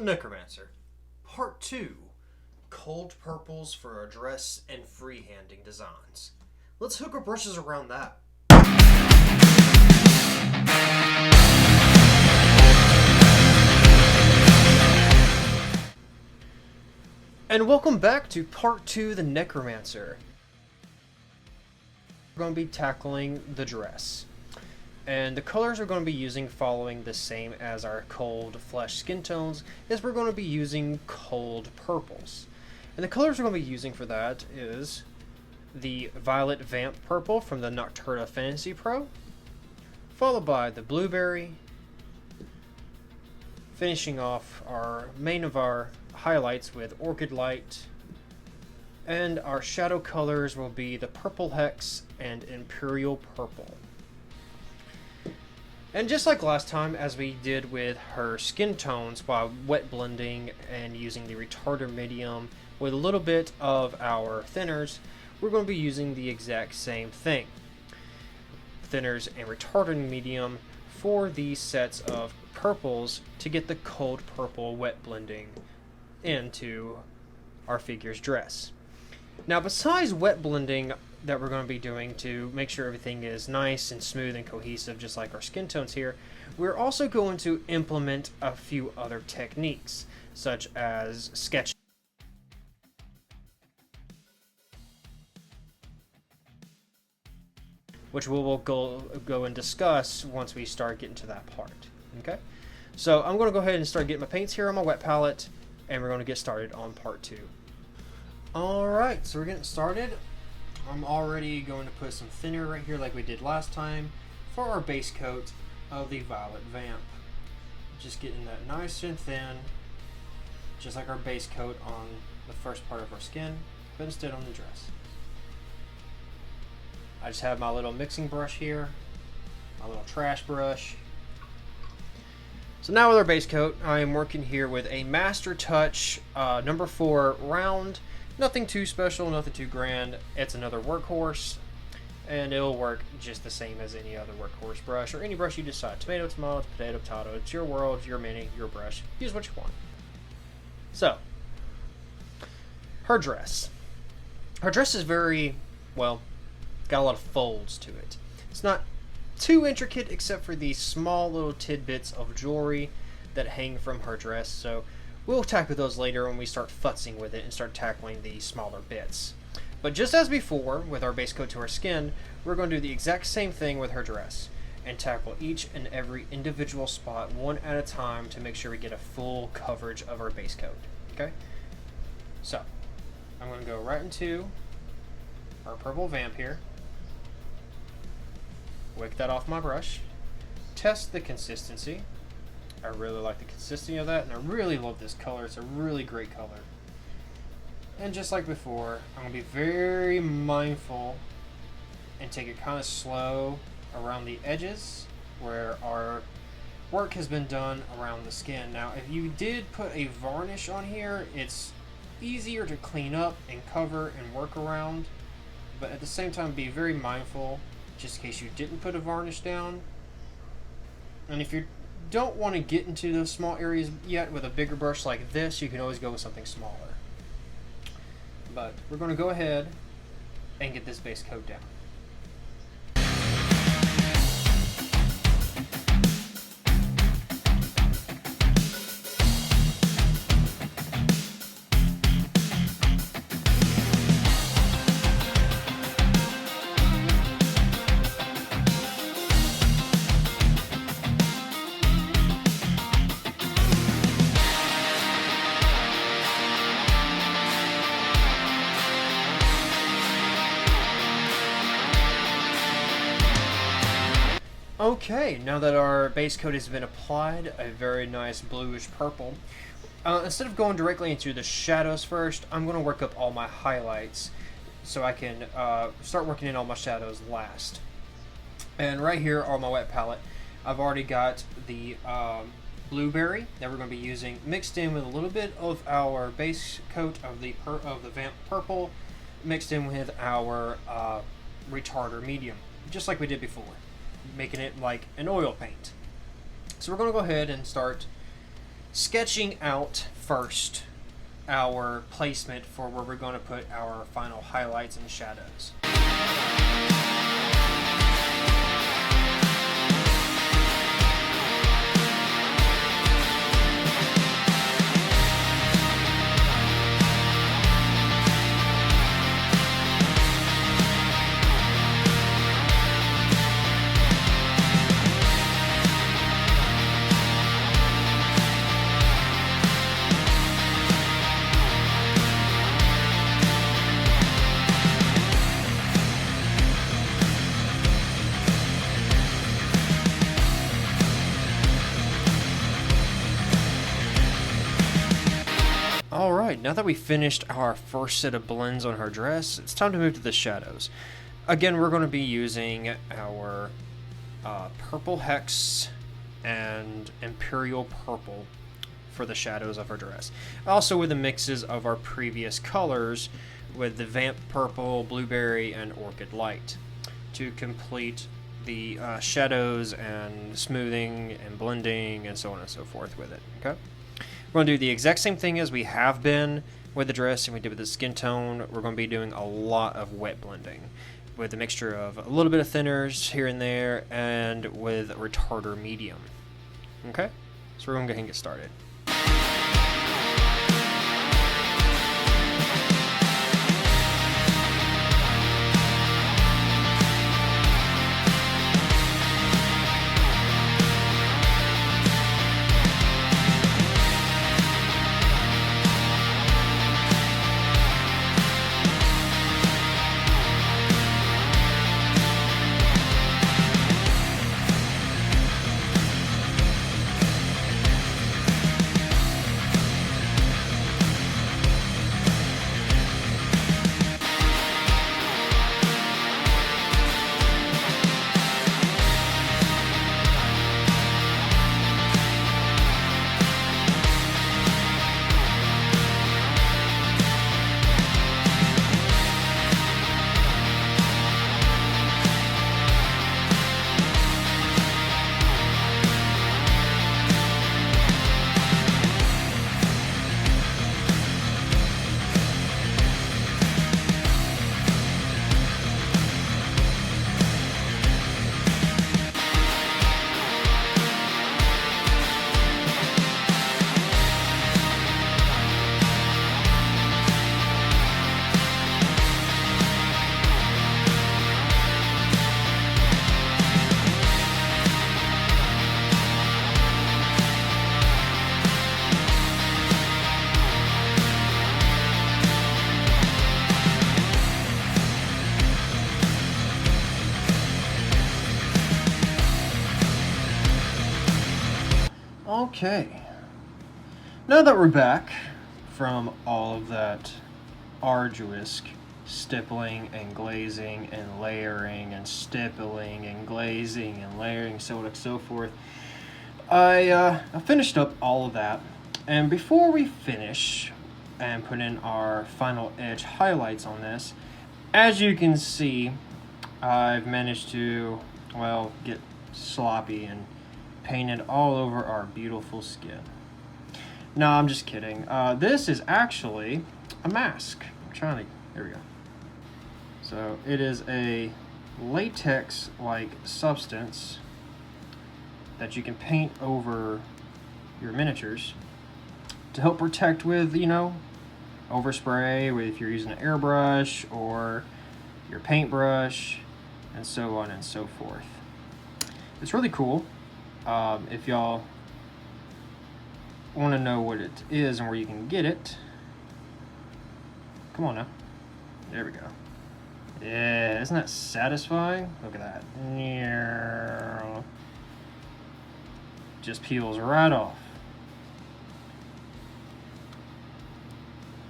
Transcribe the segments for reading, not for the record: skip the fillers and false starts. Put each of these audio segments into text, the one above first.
The Necromancer. Part 2. Cold purples for our dress and freehanding designs. Let's hook our brushes around that. And welcome back to Part 2, The Necromancer. We're going to be tackling the dress. And the colors we're going to be using following the same as our cold flesh skin tones is we're going to be using cold purples. And the colors we're going to be using for that is the Violet Vamp Purple from the Nocturna Fantasy Pro, followed by the Blueberry, finishing off our main of our highlights with Orchid Light, and our shadow colors will be the Purple Hex and Imperial Purple. And just like last time, as we did with her skin tones while wet blending and using the retarder medium with a little bit of our thinners, we're going to be using the exact same thing. Thinners and retarder medium for these sets of purples to get the cold purple wet blending into our figure's dress. Now, besides wet blending that we're going to be doing to make sure everything is nice and smooth and cohesive, just like our skin tones here, we're also going to implement a few other techniques, such as sketching, which we will go and discuss once we start getting to that part. Okay, so I'm going to go ahead and start getting my paints here on my wet palette, and we're going to get started on part 2. Alright, so we're getting started. I'm already going to put some thinner right here like we did last time for our base coat of the Violet Vamp. Just getting that nice and thin, just like our base coat on the first part of our skin, but instead on the dress. I just have my little mixing brush here, my little trash brush. So now with our base coat, I am working here with a Master Touch number 4 round. Nothing too special, nothing too grand. It's another workhorse, and it'll work just the same as any other workhorse brush, or any brush you decide. Tomato, tomato, potato, potato. It's your world, your mini, your brush. Use what you want. So, her dress. Her dress is very, well, got a lot of folds to it. It's not too intricate except for these small little tidbits of jewelry that hang from her dress, so we'll tackle those later when we start futzing with it and start tackling the smaller bits. But just as before, with our base coat to her skin, we're going to do the exact same thing with her dress and tackle each and every individual spot one at a time to make sure we get a full coverage of our base coat. Okay? So, I'm going to go right into our purple vamp here. Wick that off my brush. Test the consistency. I really like the consistency of that, and I really love this color. It's a really great color. And just like before, I'm going to be very mindful and take it kind of slow around the edges where our work has been done around the skin. Now, if you did put a varnish on here, it's easier to clean up and cover and work around, but at the same time, be very mindful just in case you didn't put a varnish down. And if you don't want to get into those small areas yet with a bigger brush like this, you can always go with something smaller. But we're going to go ahead and get this base coat down. Okay, now that our base coat has been applied, a very nice bluish purple, instead of going directly into the shadows first, I'm going to work up all my highlights so I can start working in all my shadows last. And right here on my wet palette, I've already got the blueberry that we're going to be using mixed in with a little bit of our base coat of the Vamp Purple, mixed in with our retarder medium, just like we did before, making it like an oil paint. So we're going to go ahead and start sketching out first our placement for where we're going to put our final highlights and shadows. Alright, now that we finished our first set of blends on her dress, it's time to move to the shadows. Again, we're going to be using our purple hex and imperial purple for the shadows of her dress. Also with the mixes of our previous colors with the vamp purple, blueberry, and orchid light to complete the shadows and smoothing and blending and so on and so forth with it. Okay. We're going to do the exact same thing as we have been with the dress and we did with the skin tone. We're going to be doing a lot of wet blending with a mixture of a little bit of thinners here and there and with retarder medium. Okay, so we're going to go ahead and get started. Okay, now that we're back from all of that arduous stippling and glazing and layering and stippling and glazing and layering, so on and so forth, I finished up all of that. And before we finish and put in our final edge highlights on this, as you can see, I've managed to, well, get sloppy and painted all over our beautiful skin. No, I'm just kidding. This is actually a mask. I'm trying to, there we go. So it is a latex-like substance that you can paint over your miniatures to help protect with, you know, overspray, with if you're using an airbrush or your paintbrush, and so on and so forth. It's really cool. If y'all want to know what it is and where you can get it, come on now. There we go. Yeah, isn't that satisfying? Look at that. Just peels right off.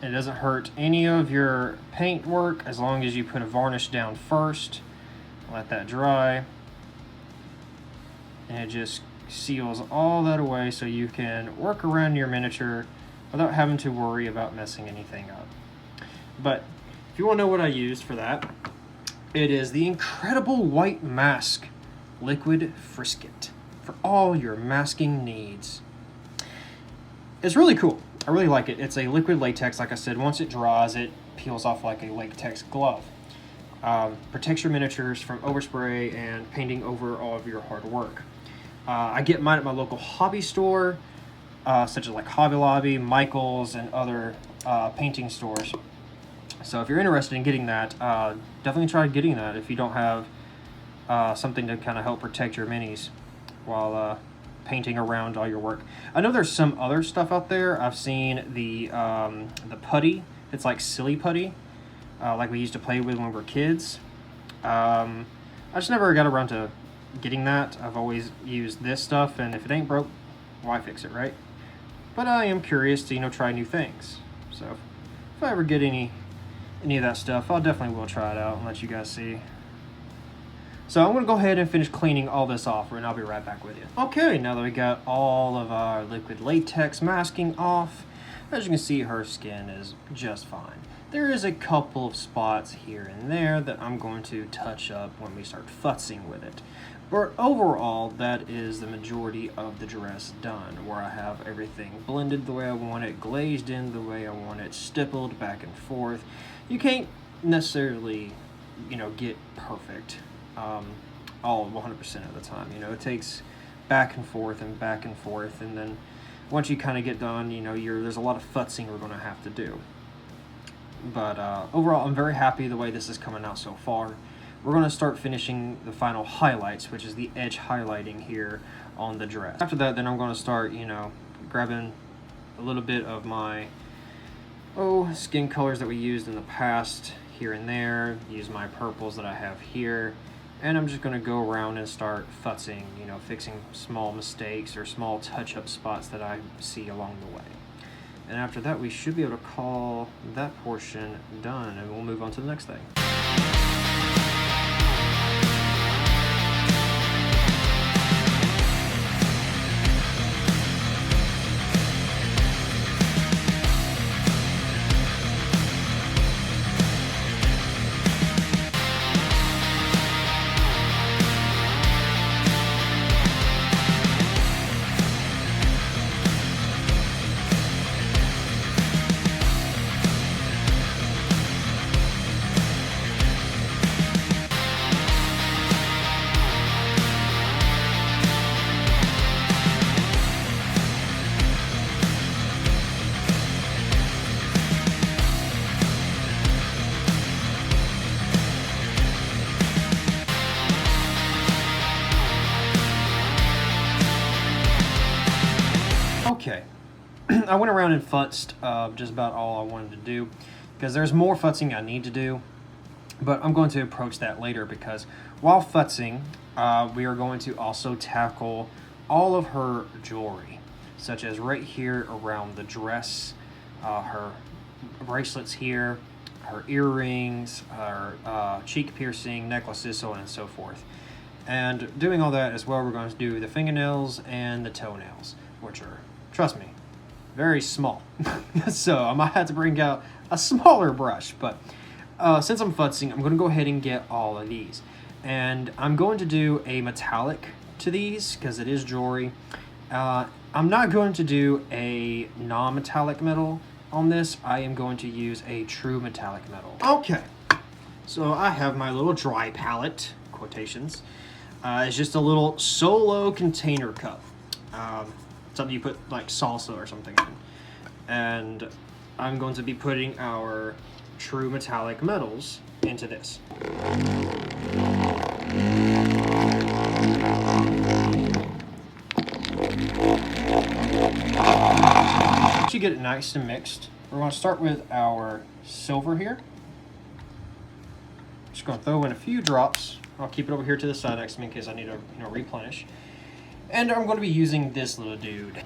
It doesn't hurt any of your paint work as long as you put a varnish down first. Let that dry. And it just seals all that away so you can work around your miniature without having to worry about messing anything up. But if you want to know what I used for that, it is the incredible white mask liquid frisket for all your masking needs. it's really cool. I really like it. It's a liquid latex, like I said. Once it dries, it peels off like a latex glove. Protects your miniatures from overspray and painting over all of your hard work. I get mine at my local hobby store, such as like Hobby Lobby, Michael's, and other painting stores. So if you're interested in getting that, definitely try getting that if you don't have something to kind of help protect your minis while painting around all your work. I know there's some other stuff out there. I've seen the putty. It's like silly putty, like we used to play with when we were kids. I just never got around to getting that. I've always used this stuff, and if it ain't broke, why fix it, right? But I am curious to try new things. So if I ever get any of that stuff, I'll definitely will try it out and let you guys see. So I'm going to go ahead and finish cleaning all this off, and I'll be right back with you. Okay, now that we got all of our liquid latex masking off, as you can see, her skin is just fine. There is a couple of spots here and there that I'm going to touch up when we start futzing with it. But overall, that is the majority of the dress done, where I have everything blended the way I want it, glazed in the way I want it, stippled back and forth. You can't necessarily, get perfect all 100% of the time. It takes back and forth, and then once you kind of get done, there's a lot of futzing we're going to have to do. But overall, I'm very happy the way this is coming out so far. We're going to start finishing the final highlights, which is the edge highlighting here on the dress. After that, then I'm going to start, grabbing a little bit of my skin colors that we used in the past here and there. Use my purples that I have here. And I'm just going to go around and start futzing, fixing small mistakes or small touch-up spots that I see along the way. And after that, we should be able to call that portion done, and we'll move on to the next thing. Okay, I went around and futzed just about all I wanted to do, because there's more futzing I need to do, but I'm going to approach that later, because while futzing, we are going to also tackle all of her jewelry, such as right here around the dress, her bracelets here, her earrings, her cheek piercing, necklaces, so on and so forth. And doing all that as well, we're going to do the fingernails and the toenails, which are, trust me, very small. So I might have to bring out a smaller brush, but since I'm futzing, I'm going to go ahead and get all of these. And I'm going to do a metallic to these, because it is jewelry. I'm not going to do a non-metallic metal on this. I am going to use a true metallic metal. Okay, so I have my little dry palette, quotations. It's just a little solo container cup. Something you put like salsa or something in. And I'm going to be putting our true metallic metals into this. To get it nice and mixed, we're going to start with our silver here. Just going to throw in a few drops. I'll keep it over here to the side next to me in case I need to replenish. And I'm going to be using this little dude.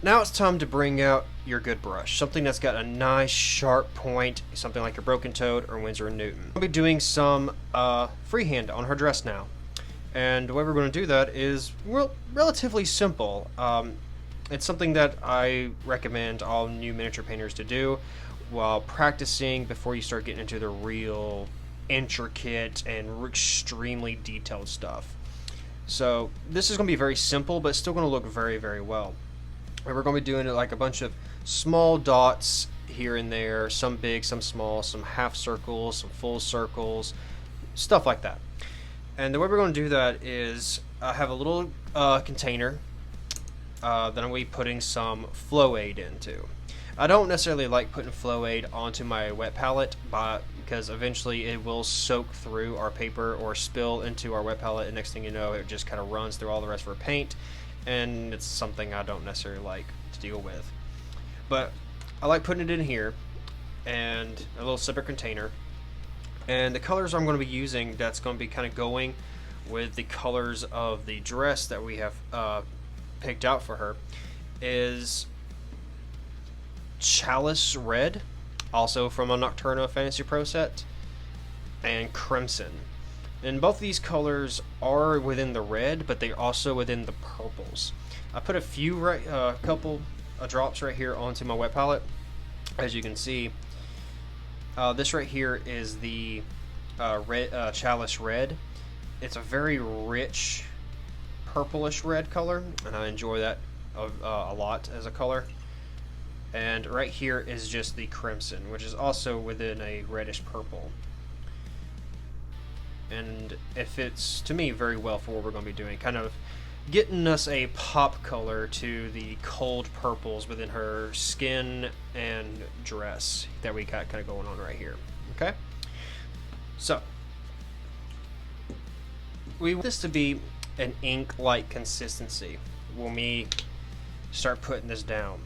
Now it's time to bring out your good brush, something that's got a nice sharp point, something like your Broken Toad or Winsor & Newton. I'll be doing some freehand on her dress now. And the way we're going to do that is relatively simple. It's something that I recommend all new miniature painters to do while practicing before you start getting into the real intricate and extremely detailed stuff. So this is going to be very simple, but still going to look very, very well. And we're going to be doing it like a bunch of small dots here and there, some big, some small, some half circles, some full circles, stuff like that. And the way we're going to do that is I have a little container that I'm going to be putting some flow aid into. I don't necessarily like putting flow aid onto my wet palette because eventually it will soak through our paper or spill into our wet palette, and next thing you know it just kind of runs through all the rest of our paint, and it's something I don't necessarily like to deal with. But I like putting it in here and a little separate container, and the colors I'm going to be using that's going to be kind of going with the colors of the dress that we have picked out for her is Chalice Red, also from a Nocturno Fantasy Pro set, and Crimson. And both of these colors are within the red, but they're also within the purples. I put a couple drops right here onto my wet palette. As you can see, this right here is the Chalice Red. It's a very rich purplish red color, and I enjoy that a lot as a color. And right here is just the Crimson, which is also within a reddish purple. And it fits, to me, very well for what we're going to be doing. Kind of getting us a pop color to the cold purples within her skin and dress that we got kind of going on right here. Okay? So, we want this to be an ink-like consistency when we start putting this down.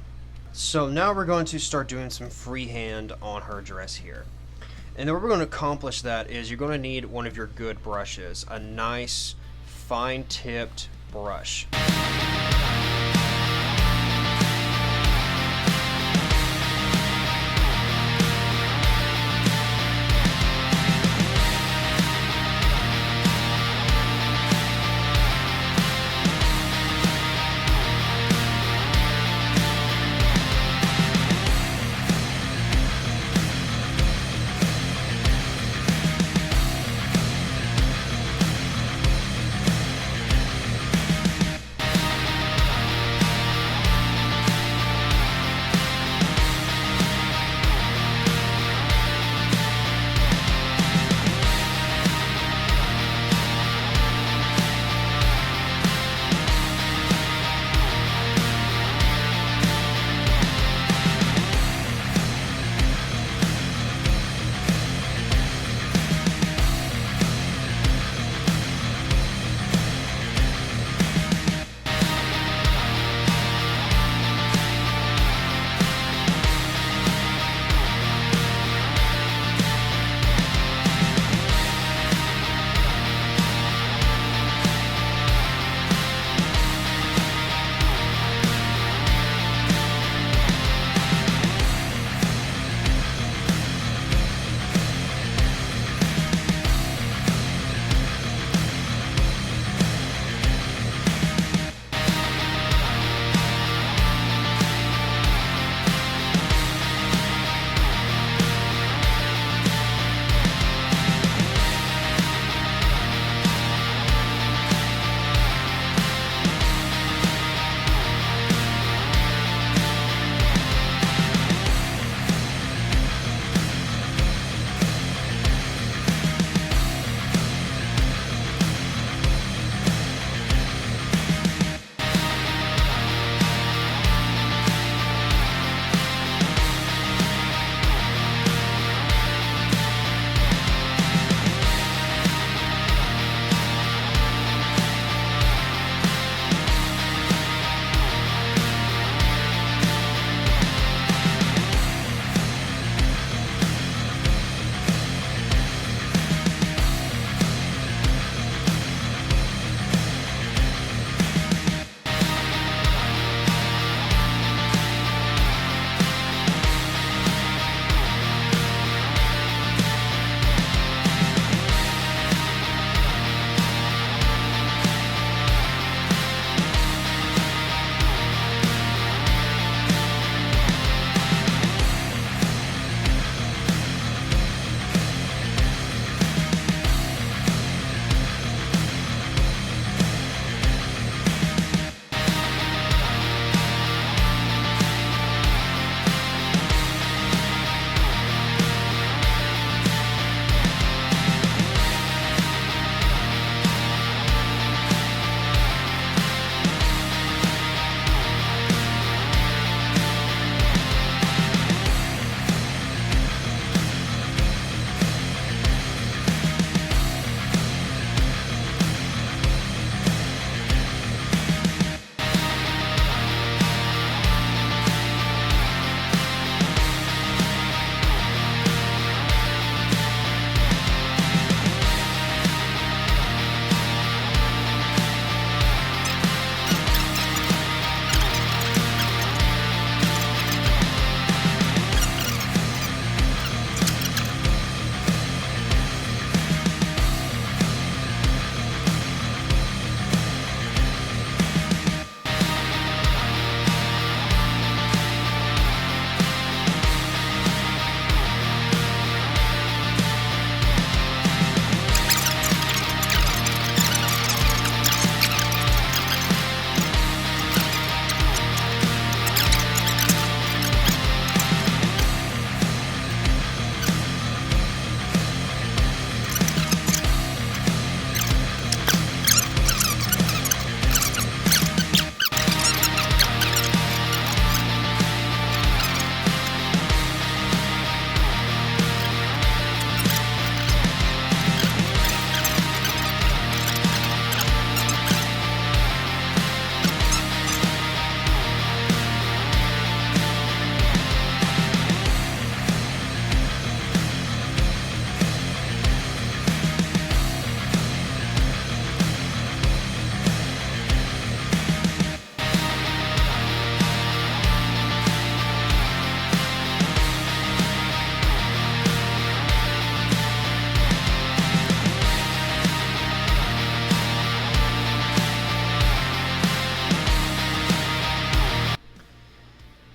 So now we're going to start doing some freehand on her dress here. And the way we're going to accomplish that is you're going to need one of your good brushes, a nice fine-tipped brush.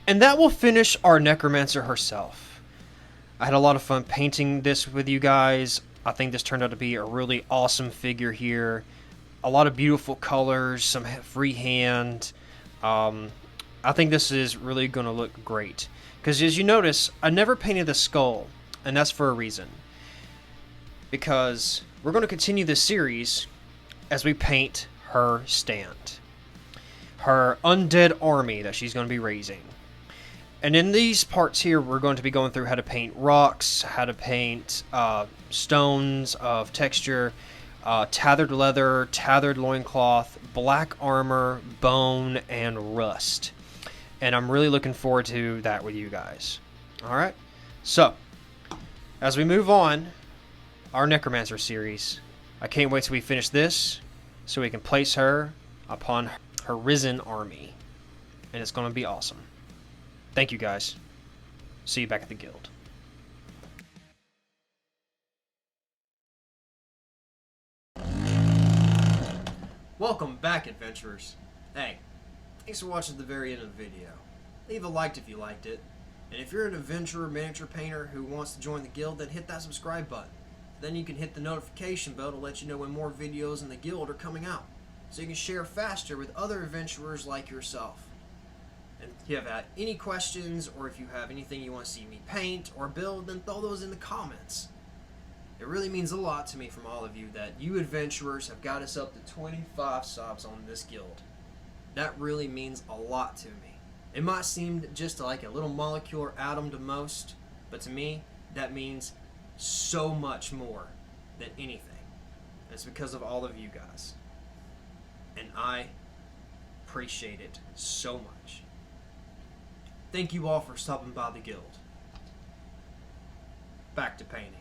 And that will finish our Necromancer herself. I had a lot of fun painting this with you guys. I think this turned out to be a really awesome figure here. A lot of beautiful colors, some freehand. I think this is really going to look great. Because as you notice, I never painted the skull, and that's for a reason. Because we're going to continue this series as we paint her stand. Her undead army that she's going to be raising. And in these parts here, we're going to be going through how to paint rocks, how to paint stones of texture, tethered leather, tethered loincloth, black armor, bone, and rust. And I'm really looking forward to that with you guys. Alright? So, as we move on, our Necromancer series, I can't wait till we finish this, so we can place her upon her risen army. And it's going to be awesome. Thank you guys. See you back at the guild. Welcome back, adventurers. Hey, thanks for watching the very end of the video. Leave a like if you liked it. And if you're an adventurer miniature painter who wants to join the guild, then hit that subscribe button. Then you can hit the notification bell to let you know when more videos in the guild are coming out, so you can share faster with other adventurers like yourself. And if you have any questions, or if you have anything you want to see me paint or build, then throw those in the comments. It really means a lot to me from all of you that you adventurers have got us up to 25 subs on this guild. That really means a lot to me. It might seem just like a little molecule or atom to most, but to me, that means so much more than anything. And it's because of all of you guys. And I appreciate it so much. Thank you all for stopping by the guild. Back to painting.